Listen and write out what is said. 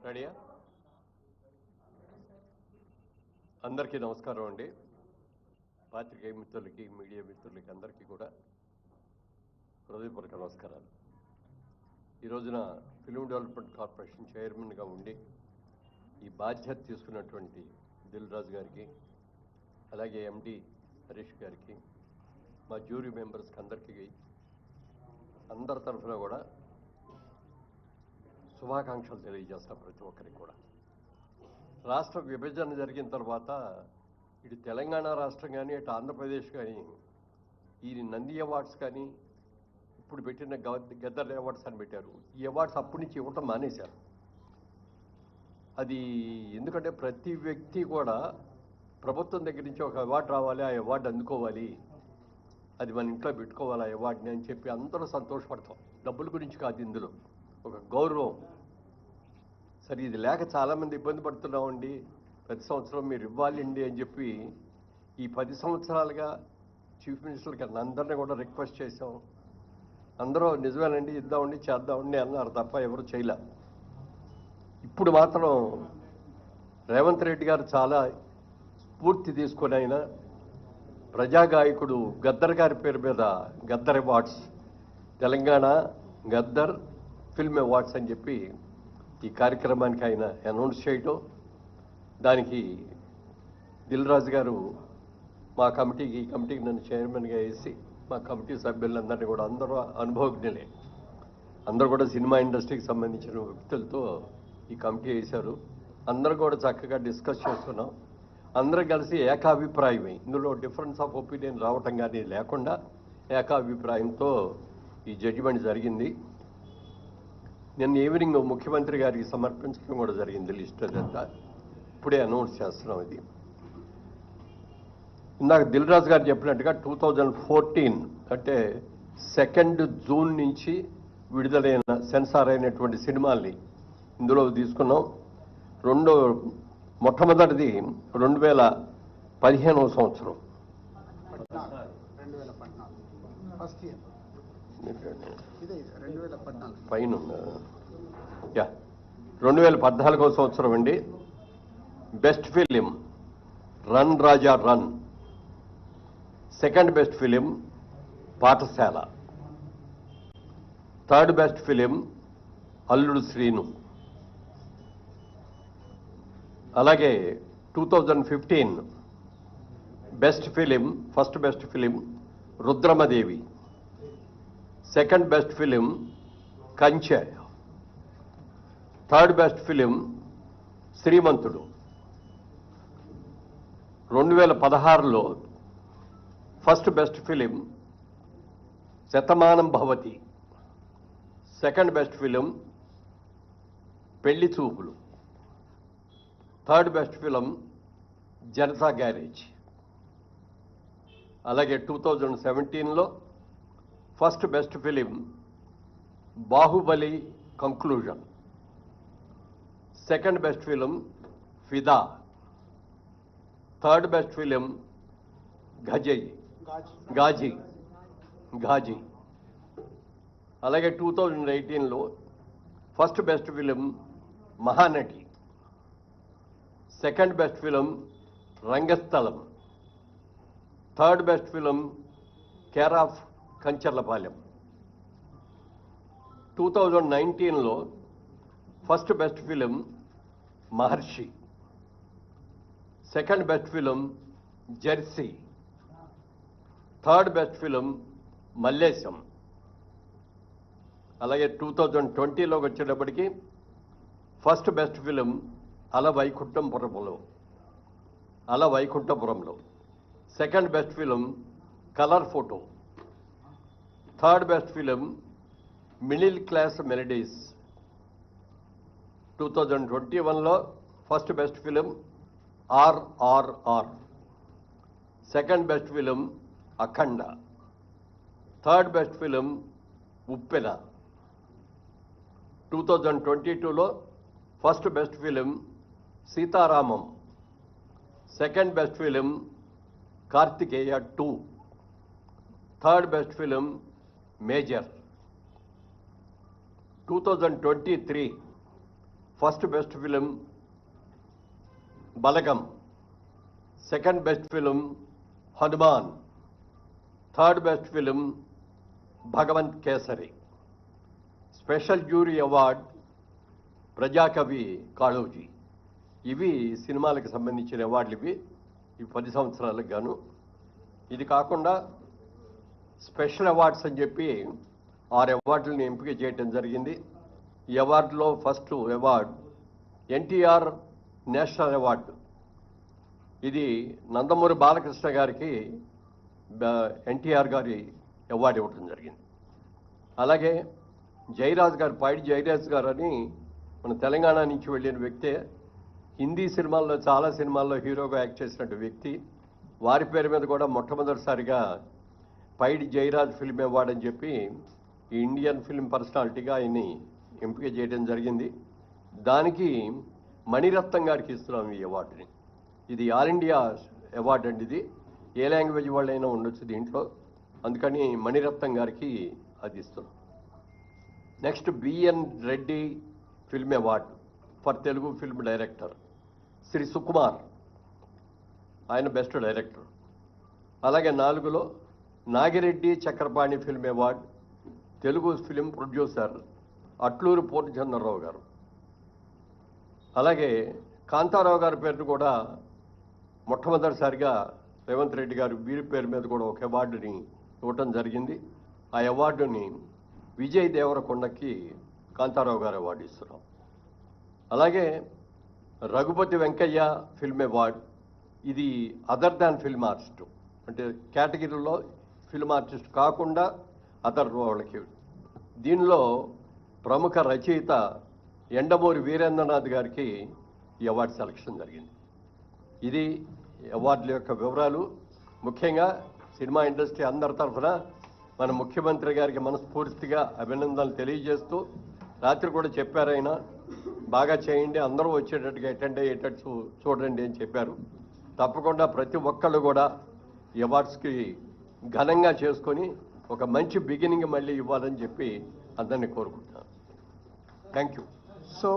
రెడీయా? అందరికీ నమస్కారం అండి. పాత్రికేయ మిత్రులకి, మీడియా మిత్రులకి అందరికీ కూడా హృదయపూర్వక నమస్కారాలు. ఈ రోజున ఫిల్మ్ డెవలప్మెంట్ కార్పొరేషన్ చైర్మన్గా ఉండి ఈ బాధ్యత తీసుకున్నటువంటి దిల్ రాజు గారికి, అలాగే ఎండి హరీష్ గారికి, మా జ్యూరీ మెంబర్స్కి అందరికీ అందరి తరఫున కూడా శుభాకాంక్షలు తెలియజేస్తాం. ప్రతి ఒక్కరికి కూడా రాష్ట్ర విభజన జరిగిన తర్వాత ఇటు తెలంగాణ రాష్ట్రం కానీ ఇటు ఆంధ్రప్రదేశ్ కానీ ఈ నంది అవార్డ్స్ కానీ ఇప్పుడు పెట్టిన గద్దర్ అవార్డ్స్ అని పెట్టారు. ఈ అవార్డ్స్ అప్పటి నుంచి ఇవ్వటం మానేశారు. అది ఎందుకంటే ప్రతి వ్యక్తి కూడా ప్రభుత్వం దగ్గర నుంచి ఒక అవార్డు రావాలి, ఆ అవార్డు అందుకోవాలి, అది మన ఇంట్లో పెట్టుకోవాలి ఆ అవార్డుని అని చెప్పి అందరూ సంతోషపడతాం. డబ్బుల గురించి కాదు, ఇందులో ఒక గౌరవం. సరే, ఇది లేక చాలామంది ఇబ్బంది పడుతున్నామండి, ప్రతి సంవత్సరం మీరు ఇవ్వాలండి అని చెప్పి ఈ 10 సంవత్సరాలుగా చీఫ్ మినిస్టర్ గారిని అందరినీ కూడా రిక్వెస్ట్ చేశాం. అందరూ నిజమేనండి, ఇద్దామండి, చేద్దామండి అన్నారు తప్ప ఎవరు చేయలే. ఇప్పుడు మాత్రం రేవంత్ రెడ్డి గారు చాలా స్ఫూర్తి తీసుకొని ఆయన ప్రజాగాయకుడు గద్దర్ గారి పేరు మీద Gaddar awards, Telangana Gaddar film awards అని చెప్పి ఈ కార్యక్రమానికి ఆయన అనౌన్స్ చేయటం, దానికి దిల్ రాజు గారు మా ఈ కమిటీకి నన్ను చైర్మన్గా వేసి మా కమిటీ సభ్యులందరినీ కూడా అందరూ అనుభవజ్ఞులే, అందరూ కూడా సినిమా ఇండస్ట్రీకి సంబంధించిన వ్యక్తులతో ఈ కమిటీ వేశారు. అందరూ కూడా చక్కగా డిస్కస్ చేస్తున్నాం. అందరూ కలిసి ఏకాభిప్రాయమే, ఇందులో డిఫరెన్స్ ఆఫ్ ఒపీనియన్ రావటం కానీ లేకుండా ఏకాభిప్రాయంతో ఈ జడ్జిమెంట్ జరిగింది. నిన్న ఈవినింగ్ ముఖ్యమంత్రి గారికి సమర్పించడం కూడా జరిగింది లిస్ట్ అదంతా. ఇప్పుడే అనౌన్స్ చేస్తున్నాం. ఇది ఇందాక దిల్ రాజు గారు చెప్పినట్టుగా 2014 అంటే 2 జూన్ నుంచి విడుదలైన సెన్సార్ అయినటువంటి సినిమాల్ని ఇందులో తీసుకున్నాం. మొట్టమొదటిది 2015వ సంవత్సరం, పైన 2014వ సంవత్సరం అండి. Best film Run Raja Run, second best film Pathashala, third best film Alludu Seenu. అలాగే 2015 best film, first best film Rudhramadevi, second best film Kanche, third best film Srimanthudu. 2016లో first best film Shatamanam Bhavati, second best film Pelli Choopulu, third best film Janatha Garage. అలాగే 2017లో first best film Baahubali Conclusion, second best film Fidaa, third best film Ghazi. అలాగే 2018లో first best film Mahanati, second best film Rangasthalam, third best film Care of Kancharapalem. 2019లో first best film Maharshi, second best film Jersey, third best film Mallesham. అలాగే 2020లోకి వచ్చేటప్పటికి first best film Ala Vaikunthapurramuloo, second best film Colour Photo, third best film Middle Class Melodies. 2021లో first best film RRR, second best film Akhanda, third best film Uppena. 2022లో first best film Sitaramam, second best film Karthikeya 2, third best film major. 2023 first best film Balagam, second best film HanuMan, third best film Bhagavanth Kesari. Special jury award Prajakavi Kaloji. ఇవి సినిమాలకు సంబంధించిన అవార్డులు. ఇవి 10 సంవత్సరాలకు గాను. ఇది కాకుండా స్పెషల్ అవార్డ్స్ అని చెప్పి 6 అవార్డులను ఎంపిక చేయడం జరిగింది. ఈ అవార్డులో first award NTR national award. ఇది నందమూరి బాలకృష్ణ గారికి ఎన్టీఆర్ గారి అవార్డు ఇవ్వడం జరిగింది. అలాగే జయరాజ్ గారు, పైడి జయరాజ్ గారు అని మన తెలంగాణ నుంచి వెళ్ళిన వ్యక్తే. హిందీ సినిమాల్లో చాలా సినిమాల్లో హీరోగా యాక్ట్ చేసినట్టు వ్యక్తి. వారి పేరు మీద కూడా మొట్టమొదటిసారిగా పైడి జయరాజ్ ఫిల్మ్ అవార్డు అని చెప్పి ఈ ఇండియన్ ఫిల్మ్ పర్సనాలిటీగా ఆయన్ని ఎంపిక చేయడం జరిగింది. దానికి మణిరత్నం గారికి ఇస్తున్నాం ఈ అవార్డుని. ఇది ఆల్ ఇండియా అవార్డు అండి. ఇది ఏ లాంగ్వేజ్ వాళ్ళైనా ఉండొచ్చు దీంట్లో, అందుకని మణిరత్నం గారికి అది ఇస్తున్నాం. Next B N Reddy film award for Telugu film director Shri Sukumar, ఆయన బెస్ట్ డైరెక్టర్. అలాగే 4లో Nagireddy Chakrapani film award Telugu film producer Atluri Purnachandra Rao గారు. అలాగే కాంతారావు గారి పేరును కూడా మొట్టమొదటిసారిగా రేవంత్ రెడ్డి గారు వీరి పేరు మీద కూడా ఒక అవార్డుని ఇవ్వటం జరిగింది. ఆ అవార్డుని విజయ్ దేవరకొండకి కాంతారావు గారు అవార్డు ఇస్తున్నాం. అలాగే రఘుపతి వెంకయ్య ఫిల్మ్ అవార్డు. ఇది అదర్ దాన్ ఫిల్మ్ ఆర్టిస్ట్, అంటే కేటగిరీలో ఫిల్మ్ ఆర్టిస్ట్ కాకుండా అదర్ వాళ్ళకి. దీనిలో ప్రముఖ రచయిత ఎండమూరి వీరేంద్రనాథ్ గారికి ఈ అవార్డు సెలక్షన్ జరిగింది. ఇది అవార్డుల యొక్క వివరాలు. ముఖ్యంగా సినిమా ఇండస్ట్రీ అందరి తరఫున మన ముఖ్యమంత్రి గారికి మనస్ఫూర్తిగా అభినందనలు తెలియజేస్తూ, రాత్రి కూడా చెప్పారు ఆయన, బాగా చేయండి, అందరూ వచ్చేటట్టుగా అటెండ్ అయ్యేటట్టు చూడండి అని చెప్పారు. తప్పకుండా ప్రతి ఒక్కళ్ళు కూడా ఈ అవార్డ్స్కి ఘనంగా చేసుకొని ఒక మంచి బిగినింగ్ మళ్ళీ ఇవ్వాలని చెప్పి అందరినీ కోరుకుంటున్నాను. Thank you. సో